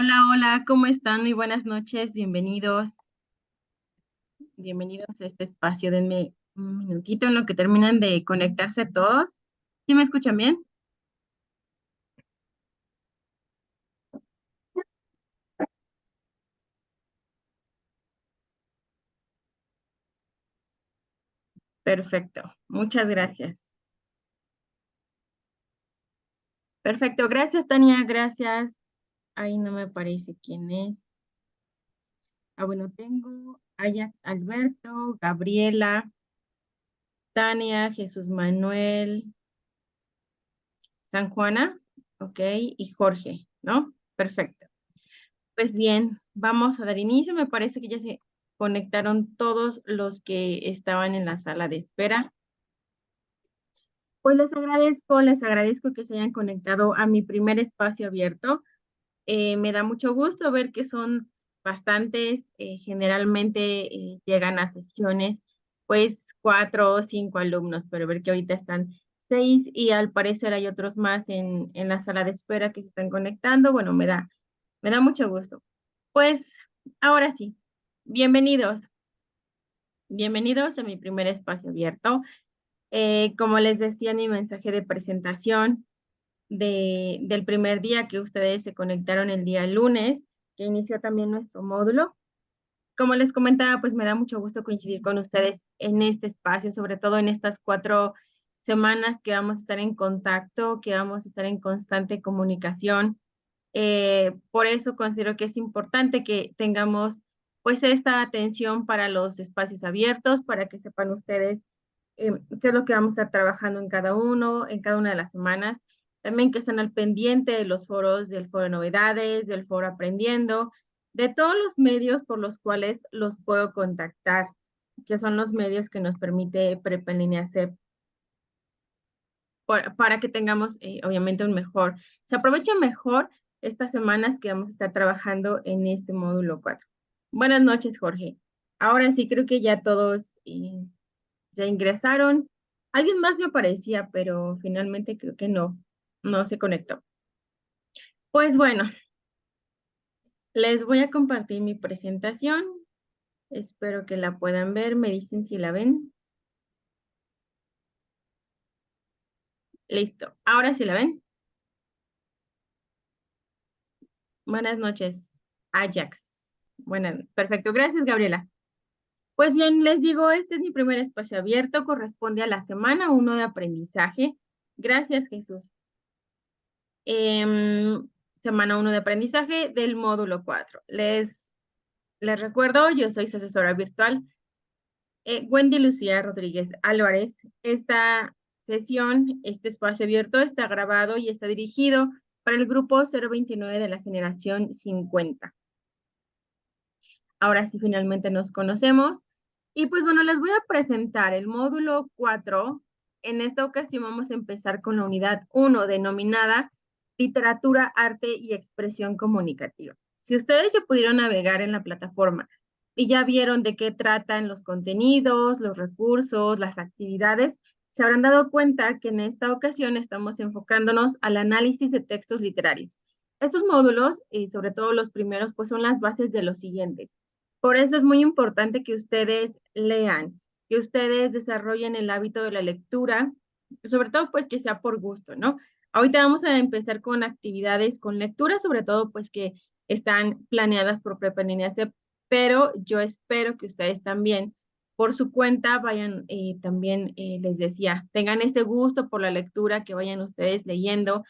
Hola, hola, ¿cómo están? Muy buenas noches, bienvenidos a este espacio. Denme un minutito en lo que terminan de conectarse todos. ¿Sí me escuchan bien? Perfecto, muchas gracias. Perfecto, gracias Tania, gracias. Ahí no me aparece quién es. Bueno, tengo Ajax Alberto, Gabriela, Tania, Jesús Manuel, San Juana, ok, y Jorge, ¿no? Perfecto. Pues bien, vamos a dar inicio. Me parece que ya se conectaron todos los que estaban en la sala de espera. Pues les agradezco que se hayan conectado a mi primer espacio abierto. Me da mucho gusto ver que son bastantes, generalmente llegan a sesiones, pues 4 o 5 alumnos, pero ver que ahorita están 6 y al parecer hay otros más en la sala de espera que se están conectando. Bueno, me da mucho gusto. Pues ahora sí, bienvenidos, bienvenidos a mi primer espacio abierto. Como les decía en mi mensaje de presentación del primer día que ustedes se conectaron el día lunes, que inició también nuestro módulo. Como les comentaba, pues me da mucho gusto coincidir con ustedes en este espacio, sobre todo en estas 4 semanas que vamos a estar en contacto, que vamos a estar en constante comunicación. Por eso considero que es importante que tengamos pues esta atención para los espacios abiertos, para que sepan ustedes qué es lo que vamos a estar trabajando en cada uno, en cada una de las semanas. También que estén al pendiente de los foros, del foro de novedades, del foro aprendiendo, de todos los medios por los cuales los puedo contactar, que son los medios que nos permite Prepa en línea CEP para que tengamos, obviamente, se aproveche mejor estas semanas que vamos a estar trabajando en este módulo 4. Buenas noches, Jorge. Ahora sí, creo que ya todos ya ingresaron. Alguien más me aparecía, pero finalmente creo que no se conectó. Pues bueno, les voy a compartir mi presentación. Espero que la puedan ver. Me dicen si la ven. Listo. Ahora sí la ven. Buenas noches, Ajax. Bueno, perfecto. Gracias, Gabriela. Pues bien, les digo, este es mi primer espacio abierto, corresponde a la semana 1 de aprendizaje. Gracias, Jesús. Semana 1 de aprendizaje del módulo 4. Les recuerdo, yo soy su asesora virtual, Wendy Lucía Rodríguez Álvarez. Esta sesión, este espacio abierto está grabado y está dirigido para el grupo 029 de la generación 50. Ahora sí finalmente nos conocemos. Y pues bueno, les voy a presentar el módulo 4. En esta ocasión vamos a empezar con la unidad 1 denominada Literatura, Arte y Expresión Comunicativa. Si ustedes ya pudieron navegar en la plataforma y ya vieron de qué tratan los contenidos, los recursos, las actividades, se habrán dado cuenta que en esta ocasión estamos enfocándonos al análisis de textos literarios. Estos módulos, y sobre todo los primeros, pues son las bases de los siguientes. Por eso es muy importante que ustedes lean, que ustedes desarrollen el hábito de la lectura, sobre todo pues que sea por gusto, ¿no? Ahorita vamos a empezar con actividades con lectura, sobre todo pues que están planeadas por Prepa en línea CEP, pero yo espero que ustedes también por su cuenta vayan también, les decía, tengan este gusto por la lectura, que vayan ustedes leyendo,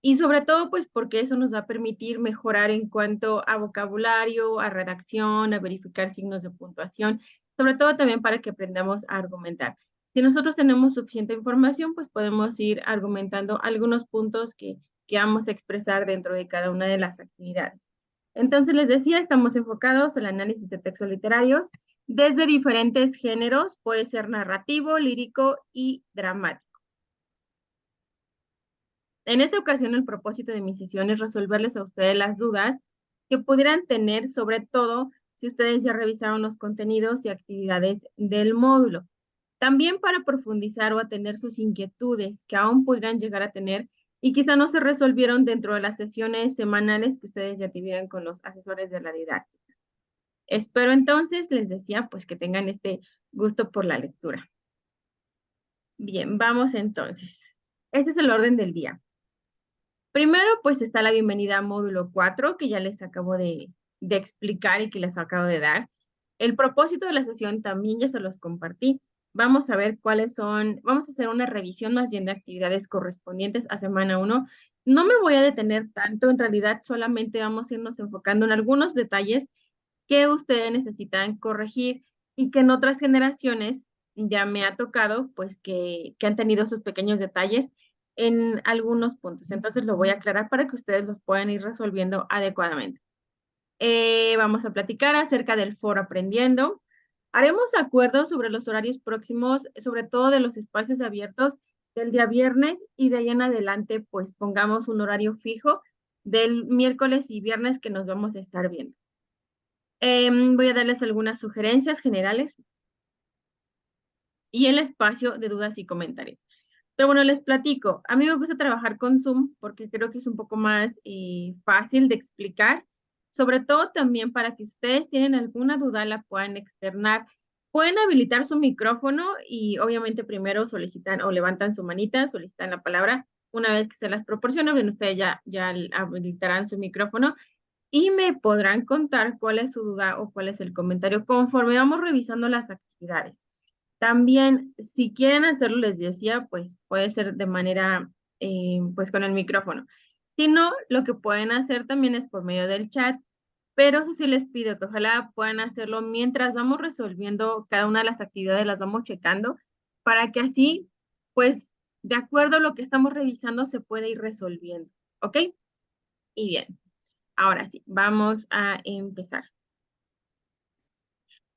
y sobre todo, pues porque eso nos va a permitir mejorar en cuanto a vocabulario, a redacción, a verificar signos de puntuación, sobre todo también para que aprendamos a argumentar. Si nosotros tenemos suficiente información, pues podemos ir argumentando algunos puntos que vamos a expresar dentro de cada una de las actividades. Entonces, les decía, estamos enfocados en el análisis de textos literarios desde diferentes géneros, puede ser narrativo, lírico y dramático. En esta ocasión, el propósito de mi sesión es resolverles a ustedes las dudas que pudieran tener, sobre todo si ustedes ya revisaron los contenidos y actividades del módulo. También para profundizar o atender sus inquietudes que aún pudieran llegar a tener y quizá no se resolvieron dentro de las sesiones semanales que ustedes ya tuvieran con los asesores de la didáctica. Espero entonces, les decía, pues que tengan este gusto por la lectura. Bien, vamos entonces. Este es el orden del día. Primero, pues está la bienvenida a módulo 4, que ya les acabo de explicar y que les acabo de dar. El propósito de la sesión también ya se los compartí. Vamos a ver cuáles son, vamos a hacer una revisión más bien de actividades correspondientes a semana 1. No me voy a detener tanto, en realidad solamente vamos a irnos enfocando en algunos detalles que ustedes necesitan corregir y que en otras generaciones ya me ha tocado, pues que han tenido sus pequeños detalles en algunos puntos. Entonces lo voy a aclarar para que ustedes los puedan ir resolviendo adecuadamente. Vamos a platicar acerca del foro aprendiendo. Haremos acuerdos sobre los horarios próximos, sobre todo de los espacios abiertos del día viernes y de ahí en adelante, pues pongamos un horario fijo del miércoles y viernes que nos vamos a estar viendo. Voy a darles algunas sugerencias generales y el espacio de dudas y comentarios. Pero bueno, les platico. A mí me gusta trabajar con Zoom porque creo que es un poco más fácil de explicar, sobre todo también para que ustedes tienen alguna duda la puedan externar. Pueden habilitar su micrófono y obviamente primero solicitan o levantan su manita, solicitan la palabra. Una vez que se las proporciono, bien, ustedes ya habilitarán su micrófono y me podrán contar cuál es su duda o cuál es el comentario conforme vamos revisando las actividades. También, si quieren hacerlo, les decía, pues puede ser de manera, pues con el micrófono. Si no, lo que pueden hacer también es por medio del chat, pero eso sí les pido que ojalá puedan hacerlo mientras vamos resolviendo cada una de las actividades, las vamos checando, para que así, pues, de acuerdo a lo que estamos revisando, se puede ir resolviendo, ¿ok? Y bien. Ahora sí, vamos a empezar.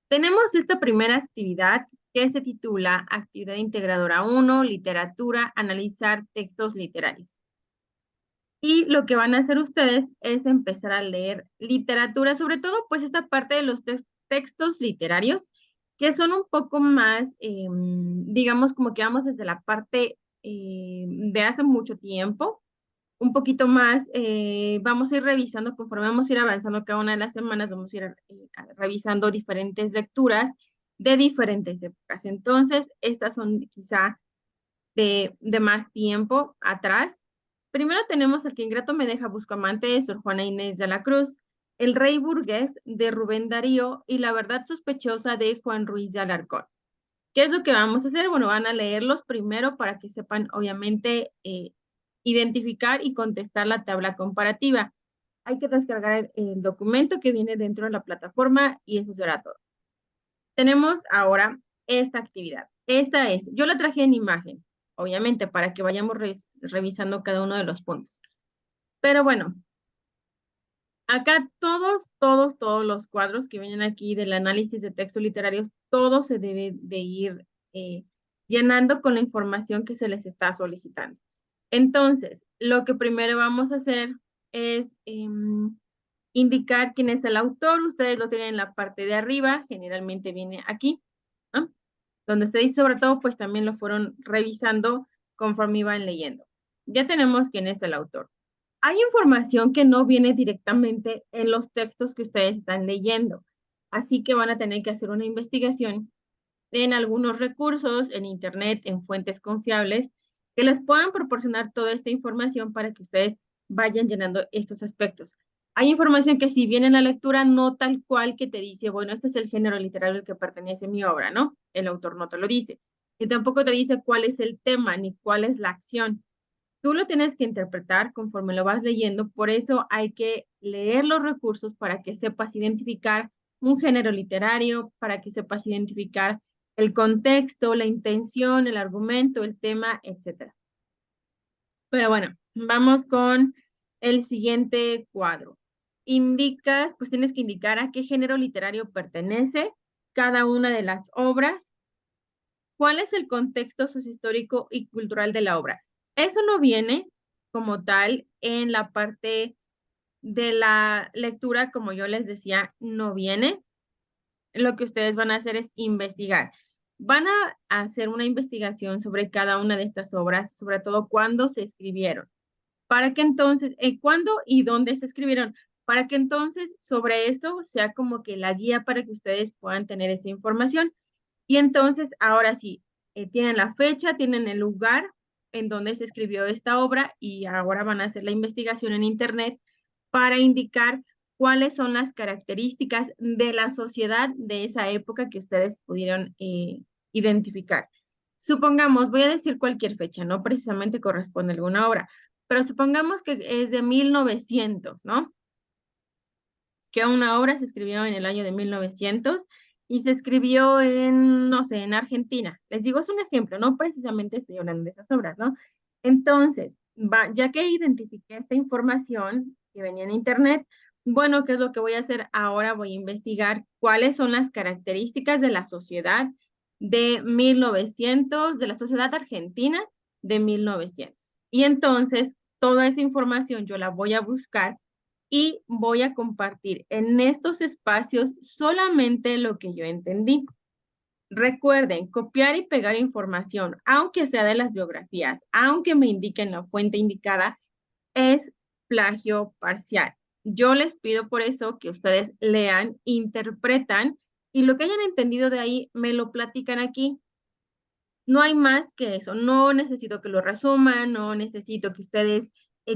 Tenemos esta primera actividad que se titula Actividad Integradora 1, Literatura, Analizar Textos Literarios. Y lo que van a hacer ustedes es empezar a leer literatura, sobre todo pues esta parte de los textos literarios, que son un poco más, digamos, como que vamos desde la parte de hace mucho tiempo, un poquito más, vamos a ir revisando conforme vamos a ir avanzando cada una de las semanas, vamos a ir revisando diferentes lecturas de diferentes épocas. Entonces, estas son quizá de más tiempo atrás. Primero tenemos El que ingrato me deja Buscamante de Sor Juana Inés de la Cruz, El rey burgués de Rubén Darío y La verdad sospechosa de Juan Ruiz de Alarcón. ¿Qué es lo que vamos a hacer? Bueno, van a leerlos primero para que sepan, obviamente, identificar y contestar la tabla comparativa. Hay que descargar el documento que viene dentro de la plataforma y eso será todo. Tenemos ahora esta actividad. Esta es, yo la traje en imagen, obviamente, para que vayamos revisando cada uno de los puntos. Pero bueno, acá todos los cuadros que vienen aquí del análisis de textos literarios, todo se debe de ir llenando con la información que se les está solicitando. Entonces, lo que primero vamos a hacer es indicar quién es el autor. Ustedes lo tienen en la parte de arriba, generalmente viene aquí, ¿no? Donde ustedes sobre todo, pues también lo fueron revisando conforme iban leyendo. Ya tenemos quién es el autor. Hay información que no viene directamente en los textos que ustedes están leyendo, así que van a tener que hacer una investigación en algunos recursos, en internet, en fuentes confiables, que les puedan proporcionar toda esta información para que ustedes vayan llenando estos aspectos. Hay información que si viene en la lectura, no tal cual que te dice, bueno, este es el género literario al que pertenece mi obra, ¿no? El autor no te lo dice. Y tampoco te dice cuál es el tema ni cuál es la acción. Tú lo tienes que interpretar conforme lo vas leyendo, por eso hay que leer los recursos para que sepas identificar un género literario, para que sepas identificar el contexto, la intención, el argumento, el tema, etc. Pero bueno, vamos con el siguiente cuadro. Indicas, pues tienes que indicar a qué género literario pertenece cada una de las obras, cuál es el contexto sociohistórico y cultural de la obra. Eso no viene como tal en la parte de la lectura, como yo les decía, no viene. Lo que ustedes van a hacer es investigar. Van a hacer una investigación sobre cada una de estas obras, sobre todo cuándo se escribieron. para que entonces, ¿cuándo y dónde se escribieron? Para que entonces sobre eso sea como que la guía para que ustedes puedan tener esa información. Y entonces, ahora sí, tienen la fecha, tienen el lugar en donde se escribió esta obra y ahora van a hacer la investigación en Internet para indicar cuáles son las características de la sociedad de esa época que ustedes pudieron identificar. Supongamos, voy a decir cualquier fecha, no precisamente corresponde a alguna obra, pero supongamos que es de 1900, ¿no? Que una obra se escribió en el año de 1900 y se escribió en, no sé, en Argentina. Les digo, es un ejemplo, no precisamente estoy hablando de esas obras, ¿no? Entonces, ya que identifiqué esta información que venía en Internet, bueno, ¿qué es lo que voy a hacer? Ahora voy a investigar cuáles son las características de la sociedad de 1900, de la sociedad argentina de 1900. Y entonces, toda esa información yo la voy a buscar y voy a compartir en estos espacios solamente lo que yo entendí. Recuerden, copiar y pegar información, aunque sea de las biografías, aunque me indiquen la fuente indicada, es plagio parcial. Yo les pido por eso que ustedes lean, interpretan y lo que hayan entendido de ahí me lo platican aquí. No hay más que eso. No necesito que lo resuman, no necesito que ustedes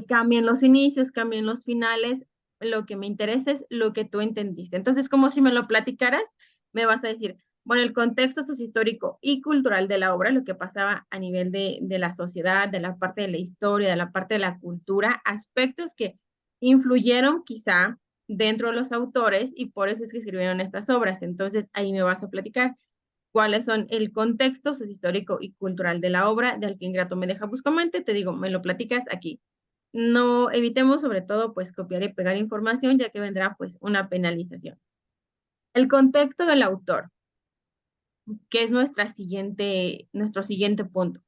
cambien los inicios, cambien los finales. Lo que me interesa es lo que tú entendiste. Entonces, como si me lo platicaras, me vas a decir, bueno, el contexto sociohistórico y cultural de la obra, lo que pasaba a nivel de la sociedad, de la parte de la historia, de la parte de la cultura, aspectos que influyeron quizá dentro de los autores y por eso es que escribieron estas obras. Entonces, ahí me vas a platicar cuáles son el contexto sociohistórico y cultural de la obra de Al que ingrato me deja Buscamante, te digo, me lo platicas aquí. No evitemos sobre todo pues copiar y pegar información ya que vendrá pues una penalización. El contexto del autor, que es nuestro siguiente punto.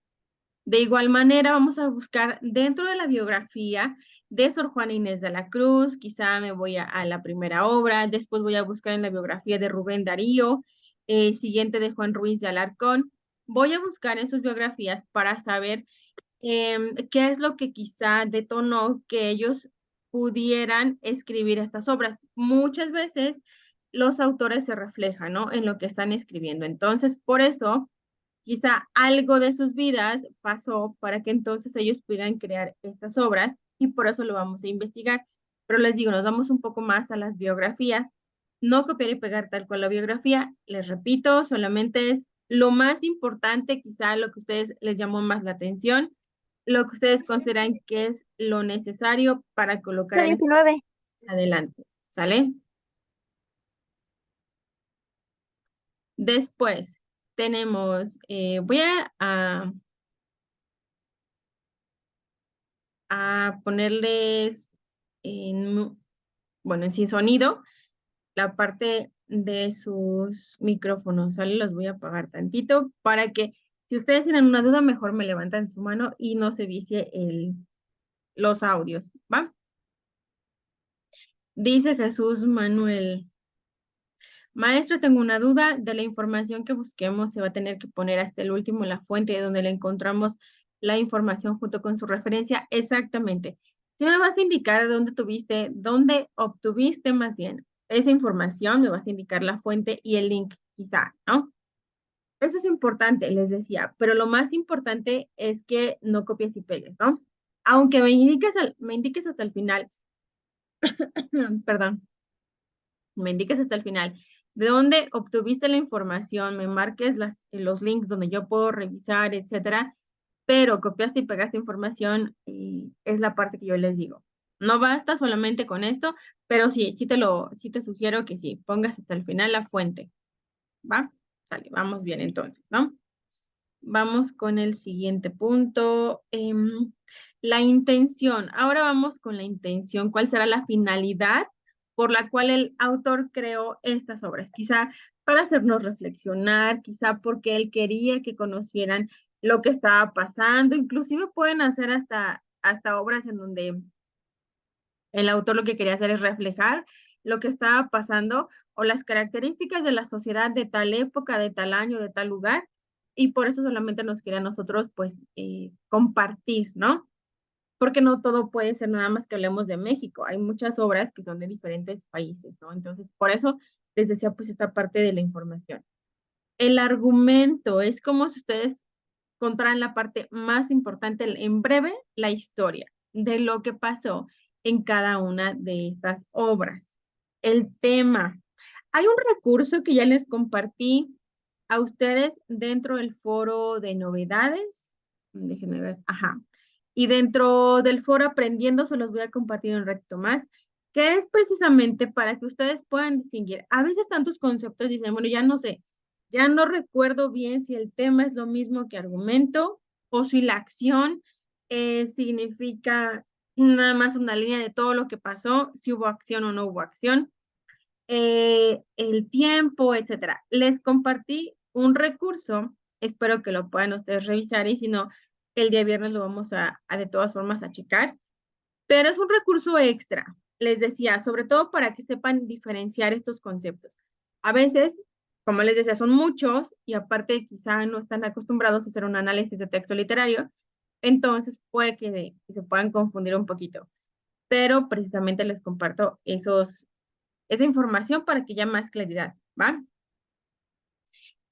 De igual manera, vamos a buscar dentro de la biografía de Sor Juana Inés de la Cruz, quizá me voy a la primera obra, después voy a buscar en la biografía de Rubén Darío, siguiente de Juan Ruiz de Alarcón. Voy a buscar en sus biografías para saber qué es lo que quizá detonó que ellos pudieran escribir estas obras. Muchas veces los autores se reflejan, ¿no? En lo que están escribiendo. Entonces, por eso quizá algo de sus vidas pasó para que entonces ellos pudieran crear estas obras y por eso lo vamos a investigar. Pero les digo, nos vamos un poco más a las biografías. No copiar y pegar tal cual la biografía, les repito, solamente es lo más importante, quizá lo que ustedes les llamó más la atención, lo que ustedes consideran que es lo necesario para colocar en 19. adelante. ¿Sale? Después tenemos, voy a ponerles bueno, en sin sonido, la parte de sus micrófonos, ¿sale? Los voy a apagar tantito para que si ustedes tienen una duda, mejor me levantan su mano y no se vicie los audios, ¿va? Dice Jesús Manuel. Maestro, tengo una duda. De la información que busquemos, se va a tener que poner hasta el último la fuente de donde le encontramos la información junto con su referencia. Exactamente. Si me vas a indicar dónde obtuviste más bien esa información, me vas a indicar la fuente y el link, quizá, ¿no? Eso es importante, les decía, pero lo más importante es que no copies y pegues, ¿no? Aunque me indiques hasta el final, perdón, me indiques hasta el final de dónde obtuviste la información, me marques los links donde yo puedo revisar, etcétera, pero copiaste y pegaste información y es la parte que yo les digo. No basta solamente con esto, pero sí te sugiero que sí, pongas hasta el final la fuente, ¿va? Sale, vamos bien entonces, ¿no? Vamos con el siguiente punto. La intención. Ahora vamos con la intención. ¿Cuál será la finalidad por la cual el autor creó estas obras? Quizá para hacernos reflexionar, quizá porque él quería que conocieran lo que estaba pasando. Inclusive pueden hacer hasta obras en donde el autor lo que quería hacer es reflejar lo que estaba pasando o las características de la sociedad de tal época, de tal año, de tal lugar, y por eso solamente nos quería a nosotros, pues, compartir, ¿no? porque no todo puede ser nada más que hablemos de México. Hay muchas obras que son de diferentes países, ¿no? Entonces, por eso les decía pues esta parte de la información. El argumento es como si ustedes contaran la parte más importante, en breve, la historia de lo que pasó en cada una de estas obras. El tema. Hay un recurso que ya les compartí a ustedes dentro del foro de novedades. Déjenme ver. Ajá. Y dentro del foro aprendiendo se los voy a compartir un recto más, que es precisamente para que ustedes puedan distinguir. A veces tantos conceptos dicen, bueno, ya no sé, ya no recuerdo bien si el tema es lo mismo que argumento o si la acción significa nada más una línea de todo lo que pasó, si hubo acción o no hubo acción, el tiempo, etcétera. Les compartí un recurso, espero que lo puedan ustedes revisar y si no, el día viernes lo vamos a de todas formas a checar, pero es un recurso extra, les decía, sobre todo para que sepan diferenciar estos conceptos. A veces, como les decía, son muchos y aparte quizá no están acostumbrados a hacer un análisis de texto literario, entonces puede que se puedan confundir un poquito, pero precisamente les comparto esa información para que haya más claridad, ¿va?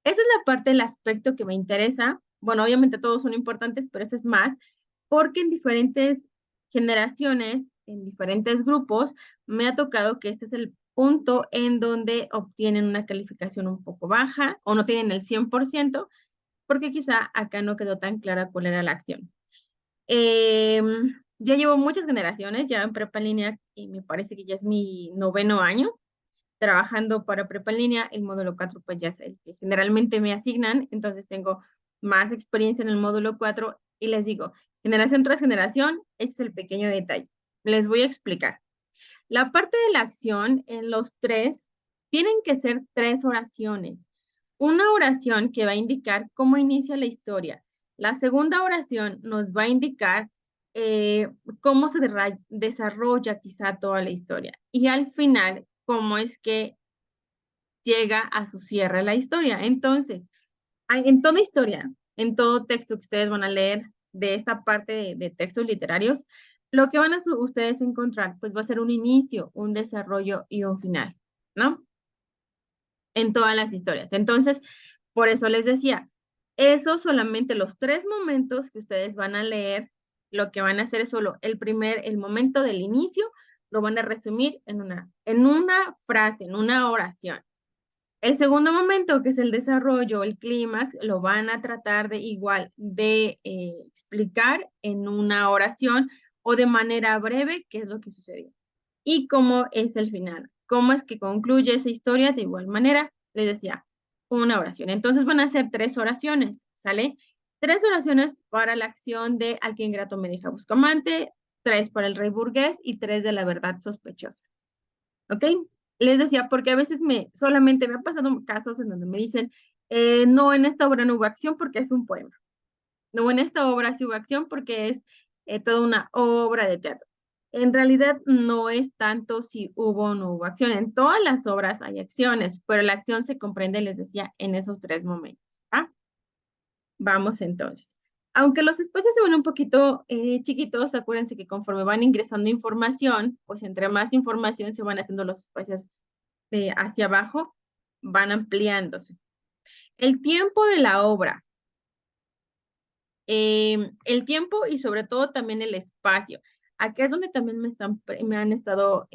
Esa es la parte del aspecto que me interesa. Bueno, obviamente todos son importantes, pero ese es más, porque en diferentes generaciones, en diferentes grupos, me ha tocado que este es el punto en donde obtienen una calificación un poco baja o no tienen el 100%, porque quizá acá no quedó tan clara cuál era la acción. Ya llevo muchas generaciones, ya en prepa en línea, y me parece que ya es mi 9º año trabajando para prepa en línea. El módulo 4 pues ya es el que generalmente me asignan, entonces tengo más experiencia en el módulo 4 y les digo, generación tras generación, ese es el pequeño detalle. Les voy a explicar. La parte de la acción en los tres tienen que ser 3 oraciones. Una oración que va a indicar cómo inicia la historia. La segunda oración nos va a indicar cómo se desarrolla quizá toda la historia. Y al final, cómo es que llega a su cierre la historia. Entonces, en toda historia, en todo texto que ustedes van a leer de esta parte de textos literarios, lo que van a ustedes encontrar, pues va a ser un inicio, un desarrollo y un final, ¿no? En todas las historias. Entonces, por eso les decía, eso solamente los 3 momentos que ustedes van a leer, lo que van a hacer es solo el momento del inicio, lo van a resumir en una frase, en una oración. El segundo momento, que es el desarrollo, el clímax, lo van a tratar de igual de explicar en una oración o de manera breve qué es lo que sucedió y cómo es el final, cómo es que concluye esa historia de igual manera, les decía, una oración. Entonces van a ser 3 oraciones, ¿sale? 3 oraciones para la acción de al que ingrato me deja buscamante, 3 para el rey burgués y 3 de la verdad sospechosa. ¿Ok? Les decía, porque a veces solamente me han pasado casos en donde me dicen, no, en esta obra no hubo acción porque es un poema. No, en esta obra sí hubo acción porque es toda una obra de teatro. En realidad no es tanto si hubo o no hubo acción. En todas las obras hay acciones, pero la acción se comprende, les decía, en esos 3 momentos. ¿Ah? Vamos entonces. Aunque los espacios se ven un poquito chiquitos, acuérdense que conforme van ingresando información, pues entre más información se van haciendo los espacios hacia abajo, van ampliándose. El tiempo de la obra. El tiempo y sobre todo también el espacio. Aquí es donde también me han estado,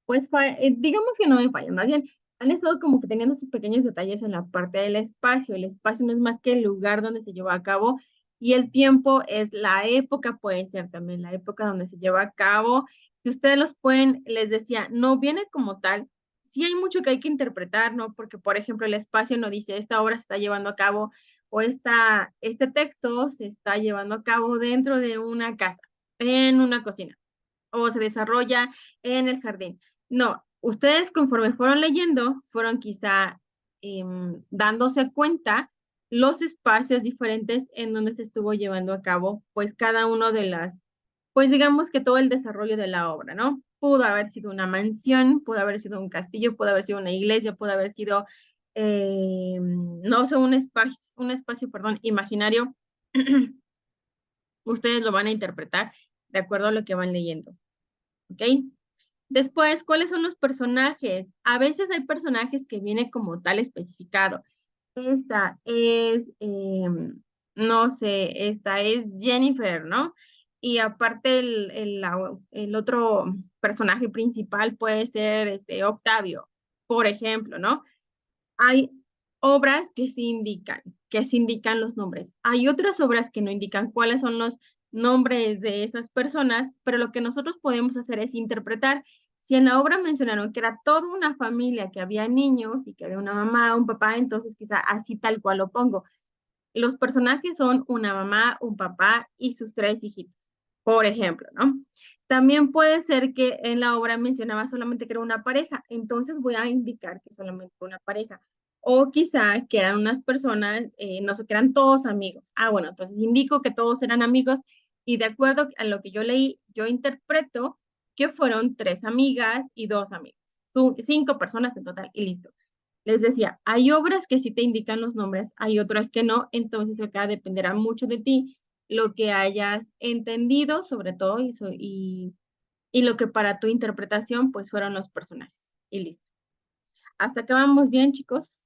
pues, digamos que no me fallan, más bien, han estado como que teniendo sus pequeños detalles en la parte del espacio. El espacio no es más que el lugar donde se lleva a cabo y el tiempo es la época, puede ser también la época donde se lleva a cabo. Si ustedes los pueden, les decía, no viene como tal. Sí hay mucho que hay que interpretar, ¿no? Porque, por ejemplo, el espacio no dice, esta obra se está llevando a cabo o este texto se está llevando a cabo dentro de una casa, en una cocina, o se desarrolla en el jardín. No, ustedes conforme fueron leyendo, fueron quizá dándose cuenta los espacios diferentes en donde se estuvo llevando a cabo, pues cada uno de pues digamos que todo el desarrollo de la obra, ¿no? Pudo haber sido una mansión, pudo haber sido un castillo, pudo haber sido una iglesia, pudo haber sido no sé, un espacio, perdón, imaginario, Ustedes lo van a interpretar de acuerdo a lo que van leyendo, ¿ok? Después, ¿cuáles son los personajes? A veces hay personajes que vienen como tal especificado. Esta es, no sé, esta es Jennifer, ¿no? Y aparte el otro personaje principal puede ser Octavio, por ejemplo, ¿no? Hay obras que se indican los nombres. Hay otras obras que no indican cuáles son los nombres de esas personas, pero lo que nosotros podemos hacer es interpretar. Si en la obra mencionaron que era toda una familia, que había niños y que había una mamá, un papá, entonces quizá así tal cual lo pongo. Los personajes son una mamá, un papá y sus tres hijitos, por ejemplo, ¿no? También puede ser que en la obra mencionaba solamente que era una pareja, entonces voy a indicar que solamente una pareja. O quizá que eran unas personas, no sé, que eran todos amigos. Ah, bueno, entonces indico que todos eran amigos y de acuerdo a lo que yo leí, yo interpreto que fueron tres amigas y dos amigos. Cinco personas en total y listo. Les decía, hay obras que sí te indican los nombres, hay otras que no, entonces acá dependerá mucho de ti lo que hayas entendido sobre todo y lo que para tu interpretación pues fueron los personajes. Y listo. Hasta acá vamos bien, chicos.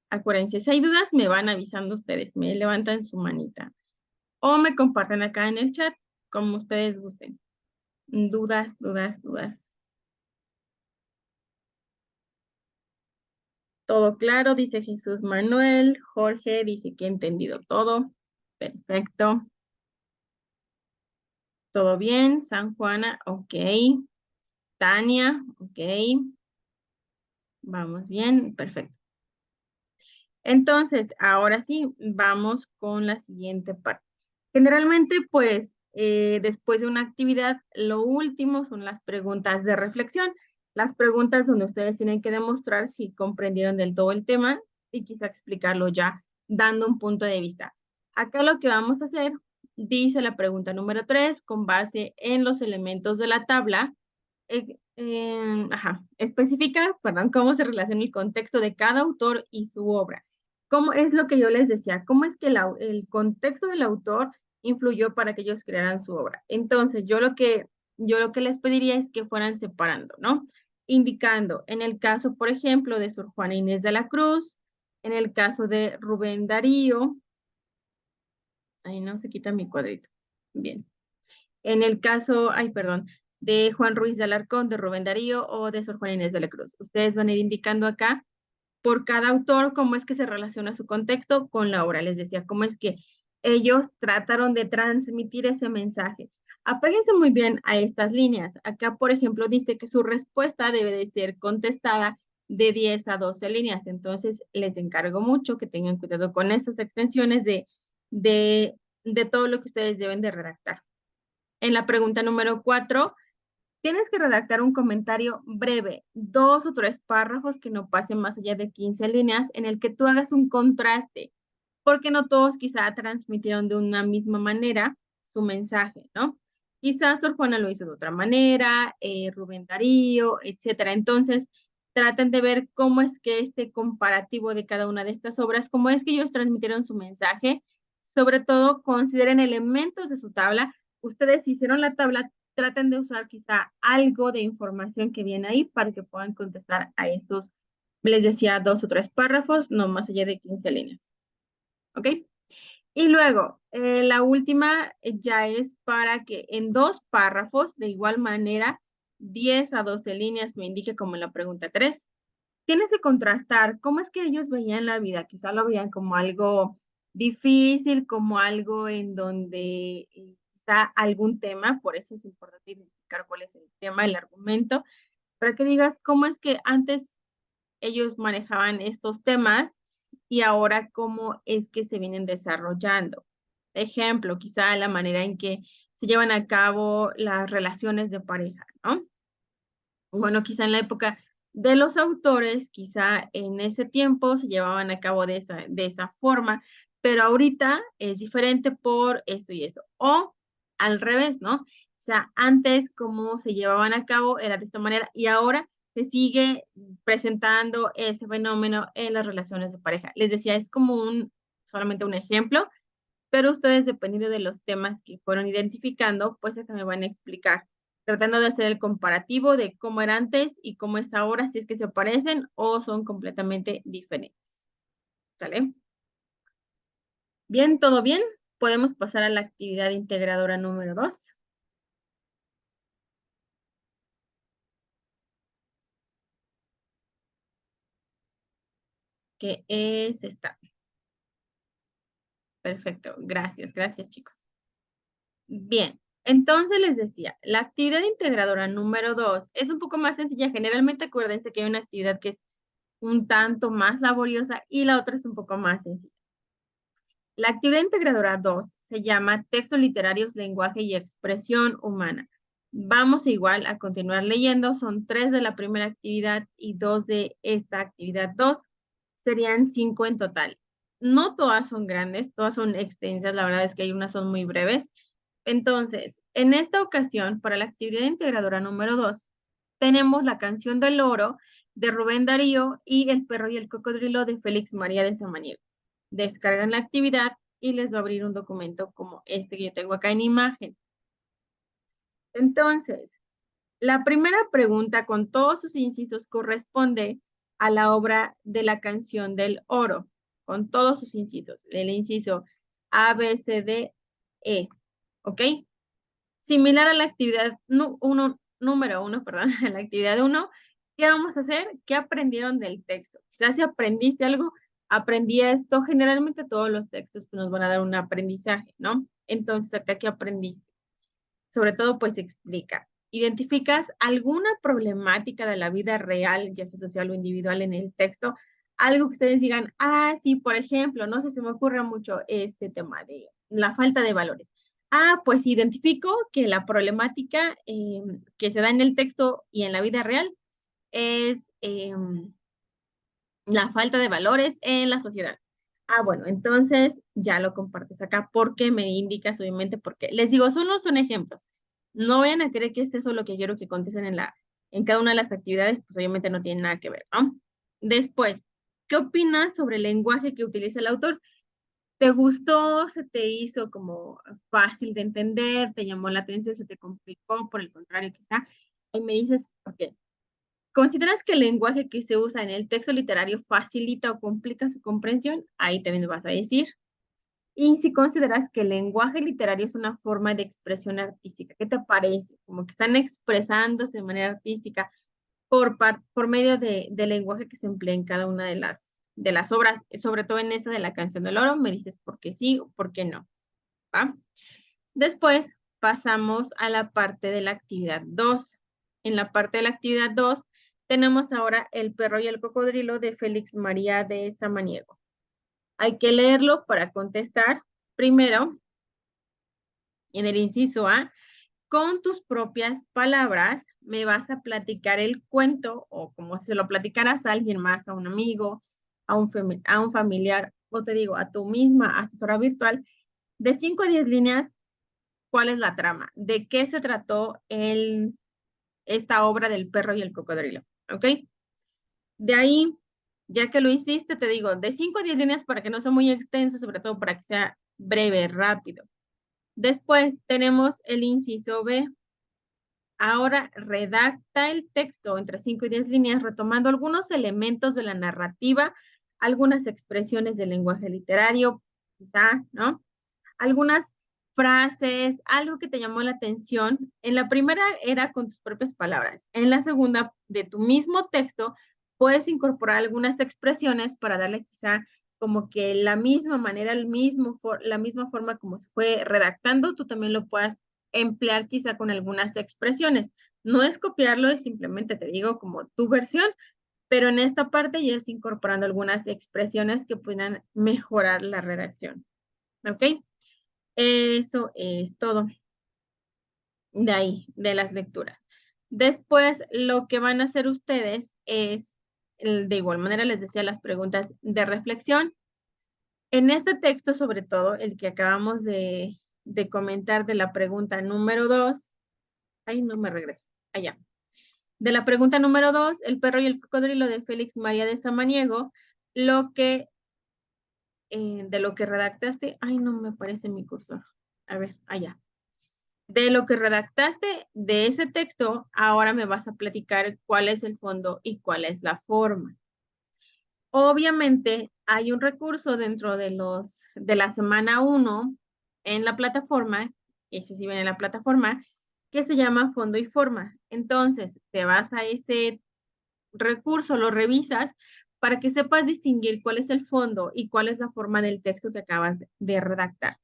Acuérdense, si hay dudas, me van avisando ustedes, me levantan su manita o me comparten acá en el chat, como ustedes gusten. Dudas, dudas, dudas. Todo claro, dice Jesús Manuel. Jorge dice que he entendido todo. Perfecto. Todo bien. San Juana, ok. Tania, ok. Vamos bien, perfecto. Entonces, ahora sí, vamos con la siguiente parte. Generalmente, pues, después de una actividad, lo último son las preguntas de reflexión. Las preguntas donde ustedes tienen que demostrar si comprendieron del todo el tema y quizá explicarlo ya dando un punto de vista. Acá lo que vamos a hacer, dice la pregunta número 3, con base en los elementos de la tabla, especifica, perdón, cómo se relaciona el contexto de cada autor y su obra. ¿Cómo es lo que yo les decía? ¿Cómo es que el contexto del autor influyó para que ellos crearan su obra? Entonces, yo lo que les pediría es que fueran separando, ¿no? Indicando, en el caso, por ejemplo, de Sor Juana Inés de la Cruz, en el caso de Rubén Darío, ahí no se quita mi cuadrito. Bien. En el caso, ay, perdón, de Juan Ruiz de Alarcón, de Rubén Darío o de Sor Juana Inés de la Cruz. Ustedes van a ir indicando acá por cada autor cómo es que se relaciona su contexto con la obra. Les decía, cómo es que ellos trataron de transmitir ese mensaje. Apéguense muy bien a estas líneas. Acá, por ejemplo, dice que su respuesta debe de ser contestada de 10 a 12 líneas. Entonces, les encargo mucho que tengan cuidado con estas extensiones de, de todo lo que ustedes deben de redactar. En la pregunta número 4, tienes que redactar un comentario breve, 2 o 3 párrafos que no pasen más allá de 15 líneas, en el que tú hagas un contraste, porque no todos quizá transmitieron de una misma manera su mensaje, ¿no? Quizás Sor Juana lo hizo de otra manera, Rubén Darío, etcétera. Entonces, traten de ver cómo es que este comparativo de cada una de estas obras, cómo es que ellos transmitieron su mensaje. Sobre todo, consideren elementos de su tabla. Ustedes hicieron la tabla, traten de usar quizá algo de información que viene ahí para que puedan contestar a estos, les decía, 2 o 3 párrafos, no más allá de 15 líneas. ¿Ok? Y luego, la última ya es para que en 2 párrafos, de igual manera, 10 a 12 líneas me indique como en la pregunta 3. Tienes que contrastar cómo es que ellos veían la vida. Quizá lo veían como algo difícil, como algo en donde quizá algún tema, por eso es importante identificar cuál es el tema, el argumento, para que digas cómo es que antes ellos manejaban estos temas y ahora cómo es que se vienen desarrollando. Ejemplo, quizá la manera en que se llevan a cabo las relaciones de pareja, ¿no? Bueno, quizá en la época de los autores, quizá en ese tiempo se llevaban a cabo de esa forma, pero ahorita es diferente por esto y esto. O al revés, ¿no? O sea, antes como se llevaban a cabo era de esta manera y ahora se sigue presentando ese fenómeno en las relaciones de pareja. Les decía, es como solamente un ejemplo, pero ustedes, dependiendo de los temas que fueron identificando, pues es que me van a explicar, tratando de hacer el comparativo de cómo era antes y cómo es ahora, si es que se parecen o son completamente diferentes. ¿Sale? Bien, ¿todo bien? Podemos pasar a la actividad integradora número 2, que es esta. Perfecto, gracias, gracias chicos. Bien, entonces les decía, la actividad integradora número 2 es un poco más sencilla. Generalmente acuérdense que hay una actividad que es un tanto más laboriosa y la otra es un poco más sencilla. La actividad integradora 2 se llama Textos literarios, lenguaje y expresión humana. Vamos igual a continuar leyendo. Son 3 de la primera actividad y 2 de esta actividad 2. Serían 5 en total. No todas son grandes, todas son extensas. La verdad es que hay unas son muy breves. Entonces, en esta ocasión, para la actividad integradora número 2, tenemos la canción del oro de Rubén Darío y El perro y el cocodrilo de Félix María de Samaniego. Descargan la actividad y les va a abrir un documento como este que yo tengo acá en imagen. Entonces, la primera pregunta con todos sus incisos corresponde a la obra de la canción del oro, con todos sus incisos. El inciso A, B, C, D, E. ¿Ok? Similar a la actividad número 1, perdón, a la actividad 1, ¿qué vamos a hacer? ¿Qué aprendieron del texto? Quizás si aprendiste algo, aprendí esto. Generalmente todos los textos nos van a dar un aprendizaje, ¿no? Entonces, acá, ¿qué aprendiste? Sobre todo, pues explica. ¿Identificas alguna problemática de la vida real, ya sea social o individual, en el texto? Algo que ustedes digan, ah, sí, por ejemplo, no sé, se me ocurre mucho este tema de la falta de valores. Ah, pues identifico que la problemática que se da en el texto y en la vida real es la falta de valores en la sociedad. Ah, bueno, entonces ya lo compartes acá porque me indicas obviamente porque les digo, solo son ejemplos. No vayan a creer que es eso lo que quiero que contesten en cada una de las actividades, pues obviamente no tiene nada que ver, ¿no? Después, ¿qué opinas sobre el lenguaje que utiliza el autor? ¿Te gustó? ¿Se te hizo como fácil de entender? ¿Te llamó la atención? ¿Se te complicó? Por el contrario, quizá. Y me dices, ¿por qué? ¿Consideras que el lenguaje que se usa en el texto literario facilita o complica su comprensión? Ahí también me vas a decir. Y si consideras que el lenguaje literario es una forma de expresión artística, ¿qué te parece? Como que están expresándose de manera artística por medio del lenguaje que se emplea en cada una de las obras, sobre todo en esta de la canción del oro, me dices por qué sí o por qué no, ¿va? Después pasamos a la parte de la actividad 2. En la parte de la actividad 2 tenemos ahora El perro y el cocodrilo de Félix María de Samaniego. Hay que leerlo para contestar. Primero, en el inciso A, con tus propias palabras me vas a platicar el cuento o como si se lo platicaras a alguien más, a un amigo, a un familiar o te digo, a tu misma asesora virtual, de 5 a 10 líneas. ¿Cuál es la trama? ¿De qué se trató esta obra del perro y el cocodrilo? ¿Ok? De ahí, ya que lo hiciste, te digo, de 5 a 10 líneas para que no sea muy extenso, sobre todo para que sea breve, rápido. Después tenemos el inciso B. Ahora redacta el texto entre 5 y 10 líneas, retomando algunos elementos de la narrativa, algunas expresiones del lenguaje literario, quizá, ¿no? Algunas frases, algo que te llamó la atención. En la primera era con tus propias palabras. En la segunda, de tu mismo texto, puedes incorporar algunas expresiones para darle quizá como que la misma manera, la misma forma como se fue redactando, tú también lo puedas emplear quizá con algunas expresiones. No es copiarlo, es simplemente, te digo, como tu versión, pero en esta parte ya es incorporando algunas expresiones que puedan mejorar la redacción. ¿Ok? Eso es todo de ahí, de las lecturas. Después, lo que van a hacer ustedes es, de igual manera les decía, las preguntas de reflexión. En este texto, sobre todo, el que acabamos de comentar de la pregunta número 2, ay, no me regreso, allá. De la pregunta número 2, El perro y el cocodrilo de Félix María de Samaniego, de lo que redactaste, ay, no me parece mi cursor. A ver, allá. De lo que redactaste de ese texto, ahora me vas a platicar cuál es el fondo y cuál es la forma. Obviamente, hay un recurso dentro de la semana 1 en la plataforma, ese sí viene en la plataforma, que se llama fondo y forma. Entonces, te vas a ese recurso, lo revisas para que sepas distinguir cuál es el fondo y cuál es la forma del texto que acabas de redactar.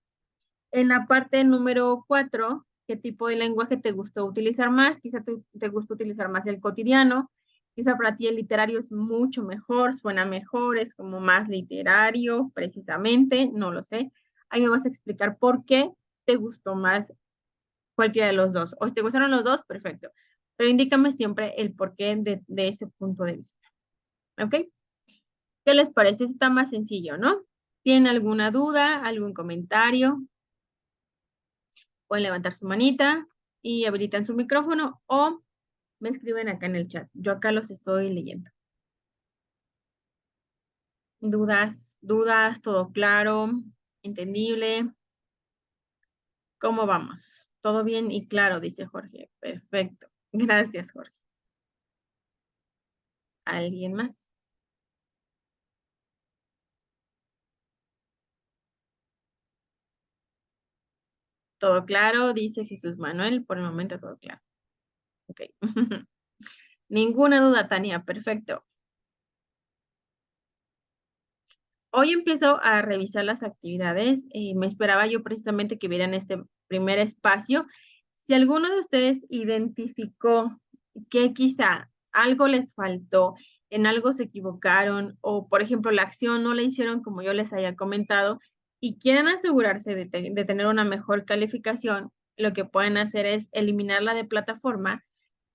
En la parte número 4, ¿qué tipo de lenguaje te gustó utilizar más? Quizá te gusta utilizar más el cotidiano. Quizá para ti el literario es mucho mejor, suena mejor, es como más literario, precisamente, no lo sé. Ahí me vas a explicar por qué te gustó más cualquiera de los dos. O si te gustaron los dos, perfecto. Pero indícame siempre el porqué de ese punto de vista. ¿Ok? ¿Qué les parece? Está más sencillo, ¿no? ¿Tienen alguna duda, algún comentario? Pueden levantar su manita y habilitan su micrófono o me escriben acá en el chat. Yo acá los estoy leyendo. Dudas, todo claro, entendible. ¿Cómo vamos? Todo bien y claro, dice Jorge. Perfecto. Gracias, Jorge. ¿Alguien más? Todo claro, dice Jesús Manuel. Por el momento todo claro. Ok. Ninguna duda, Tania. Perfecto. Hoy empiezo a revisar las actividades. Me esperaba yo precisamente que vieran este primer espacio. Si alguno de ustedes identificó que quizá algo les faltó, en algo se equivocaron o, por ejemplo, la acción no la hicieron como yo les haya comentado y quieren asegurarse de tener una mejor calificación, lo que pueden hacer es eliminarla de plataforma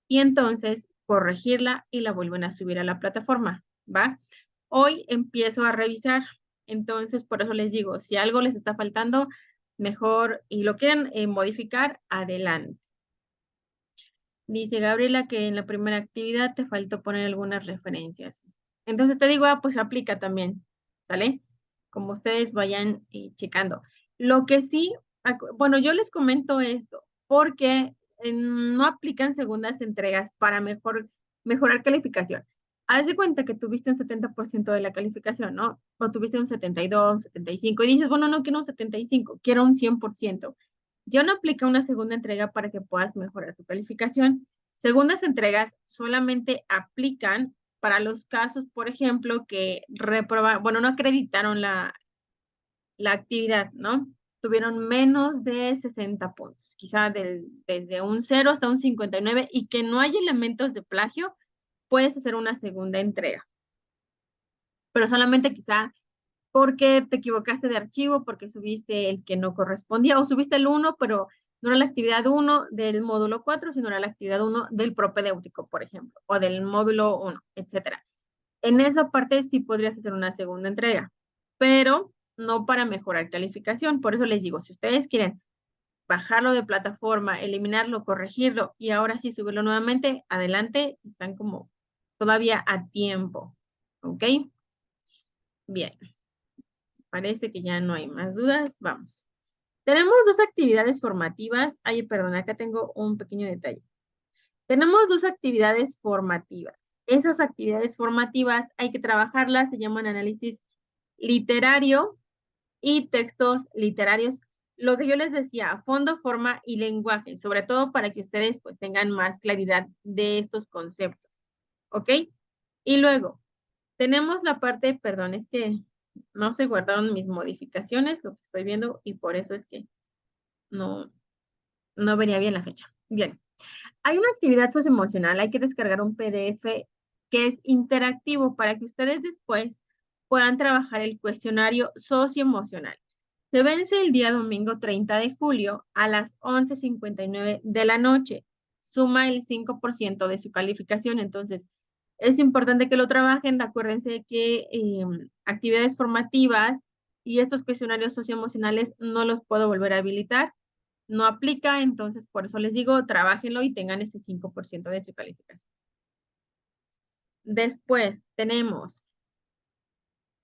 y entonces corregirla y la vuelven a subir a la plataforma, ¿va? Hoy empiezo a revisar, entonces por eso les digo, si algo les está faltando, mejor y lo quieren modificar, adelante. Dice Gabriela que en la primera actividad te faltó poner algunas referencias. Entonces te digo, pues aplica también, ¿sale? Como ustedes vayan checando. Lo que sí, bueno, yo les comento esto porque no aplican segundas entregas para mejorar calificación. Haz de cuenta que tuviste un 70% de la calificación, ¿no? O tuviste un 72, 75 y dices, bueno, no quiero un 75, quiero un 100%. Ya no aplica una segunda entrega para que puedas mejorar tu calificación. Segundas entregas solamente aplican para los casos, por ejemplo, que reprobaron, bueno, no acreditaron la actividad, ¿no? Tuvieron menos de 60 puntos, quizá desde un 0 hasta un 59 y que no hay elementos de plagio, puedes hacer una segunda entrega. Pero solamente quizá porque te equivocaste de archivo, porque subiste el que no correspondía, o subiste el 1, pero no era la actividad 1 del módulo 4, sino era la actividad 1 del propedéutico, por ejemplo, o del módulo 1, etcétera. En esa parte sí podrías hacer una segunda entrega, pero no para mejorar calificación. Por eso les digo, si ustedes quieren bajarlo de plataforma, eliminarlo, corregirlo y ahora sí subirlo nuevamente, adelante, están como todavía a tiempo. ¿Ok? Bien. Parece que ya no hay más dudas. Vamos. Tenemos dos actividades formativas. Ay, perdón, acá tengo un pequeño detalle. Tenemos dos actividades formativas. Esas actividades formativas hay que trabajarlas, se llaman análisis literario y textos literarios. Lo que yo les decía, fondo, forma y lenguaje, sobre todo para que ustedes pues tengan más claridad de estos conceptos. ¿Ok? Y luego, tenemos la parte, perdón, es que no se guardaron mis modificaciones, lo que estoy viendo, y por eso es que no, no venía bien la fecha. Bien, hay una actividad socioemocional, hay que descargar un PDF que es interactivo para que ustedes después puedan trabajar el cuestionario socioemocional. Se vence el día domingo 30 de julio a las 11:59 de la noche. Suma el 5% de su calificación, entonces es importante que lo trabajen. Acuérdense que actividades formativas y estos cuestionarios socioemocionales no los puedo volver a habilitar. No aplica, entonces por eso les digo, trabájenlo y tengan ese 5% de su calificación. Después tenemos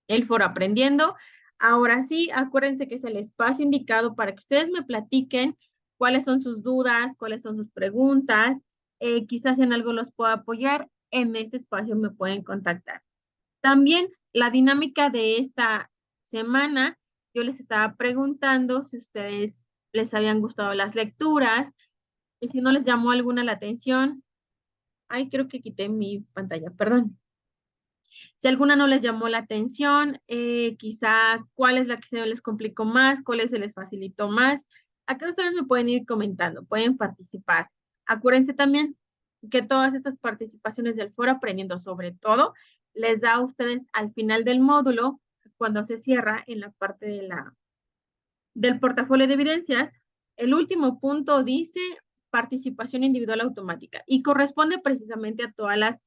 el foro aprendiendo. Ahora sí, acuérdense que es el espacio indicado para que ustedes me platiquen cuáles son sus dudas, cuáles son sus preguntas. Quizás en algo los pueda apoyar. En ese espacio me pueden contactar. También la dinámica de esta semana, yo les estaba preguntando si ustedes les habían gustado las lecturas y si no les llamó alguna la atención. Ay, creo que quité mi pantalla, perdón. Si alguna no les llamó la atención, quizá cuál es la que se les complicó más, cuál se les facilitó más. Acá ustedes me pueden ir comentando, pueden participar. Acuérdense también que todas estas participaciones del foro aprendiendo sobre todo les da a ustedes al final del módulo, cuando se cierra en la parte de del portafolio de evidencias, el último punto dice participación individual automática y corresponde precisamente a todas las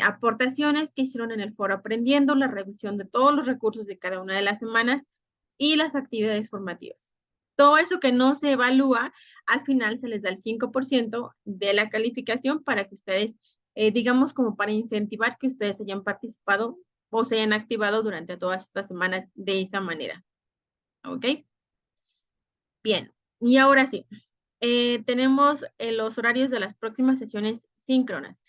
aportaciones que hicieron en el foro aprendiendo, la revisión de todos los recursos de cada una de las semanas y las actividades formativas. Todo eso que no se evalúa, al final se les da el 5% de la calificación para que ustedes, digamos, como para incentivar que ustedes hayan participado o se hayan activado durante todas estas semanas de esa manera. ¿Ok? Bien, y ahora sí, tenemos los horarios de las próximas sesiones síncronas.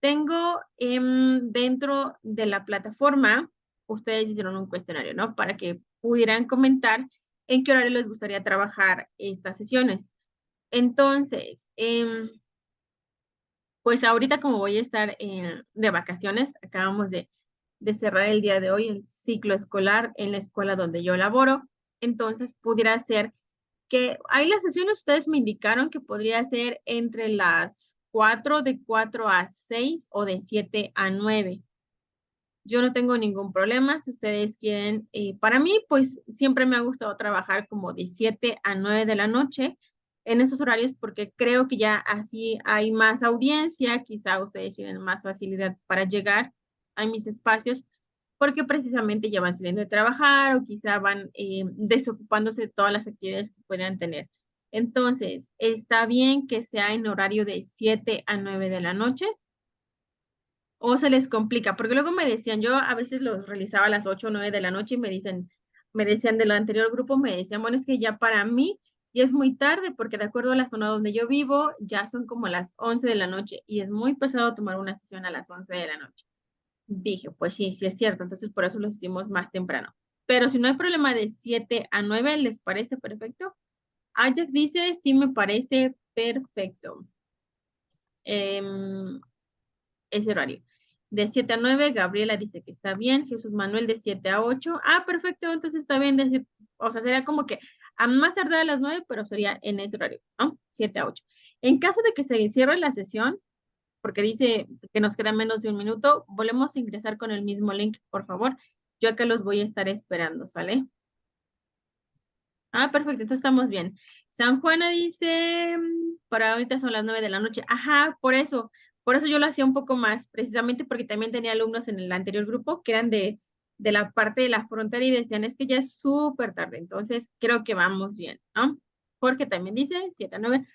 Tengo dentro de la plataforma, ustedes hicieron un cuestionario, ¿no? Para que pudieran comentar en qué horario les gustaría trabajar estas sesiones. Entonces, pues ahorita como voy a estar de vacaciones, acabamos de cerrar el día de hoy el ciclo escolar en la escuela donde yo laboro, entonces pudiera ser que hay las sesiones, ustedes me indicaron que podría ser entre las 4, de 4 a 6 o de 7 a 9. Yo no tengo ningún problema si ustedes quieren. Para mí, pues siempre me ha gustado trabajar como de 7 a 9 de la noche en esos horarios porque creo que ya así hay más audiencia, quizá ustedes tienen más facilidad para llegar a mis espacios porque precisamente ya van saliendo de trabajar o quizá van desocupándose de todas las actividades que podrían tener. Entonces, ¿está bien que sea en horario de 7 a 9 de la noche? ¿O se les complica? Porque luego me decían, yo a veces los realizaba a las 8 o 9 de la noche y me decían del anterior grupo, me decían, bueno, es que ya para mí ya es muy tarde porque de acuerdo a la zona donde yo vivo, ya son como las 11 de la noche y es muy pesado tomar una sesión a las 11 de la noche. Dije, pues sí, sí es cierto, entonces por eso lo hicimos más temprano. Pero si no hay problema de 7 a 9, ¿les parece perfecto? Ajax dice, sí me parece perfecto. Ese horario. De 7 a 9, Gabriela dice que está bien. Jesús Manuel de 7 a 8. Ah, perfecto, entonces está bien. O sea, sería como que a más tardar a las 9, pero sería en ese horario, ¿no? 7 a 8. En caso de que se cierre la sesión, porque dice que nos queda menos de un minuto, volvemos a ingresar con el mismo link, por favor. Yo acá los voy a estar esperando, ¿sale? Ah, perfecto, entonces estamos bien. San Juana dice, para ahorita son las 9 de la noche. Ajá, por eso yo lo hacía un poco más, precisamente porque también tenía alumnos en el anterior grupo que eran de la parte de la frontera y decían, es que ya es súper tarde, entonces creo que vamos bien, ¿no? Porque también dice 7 a 9.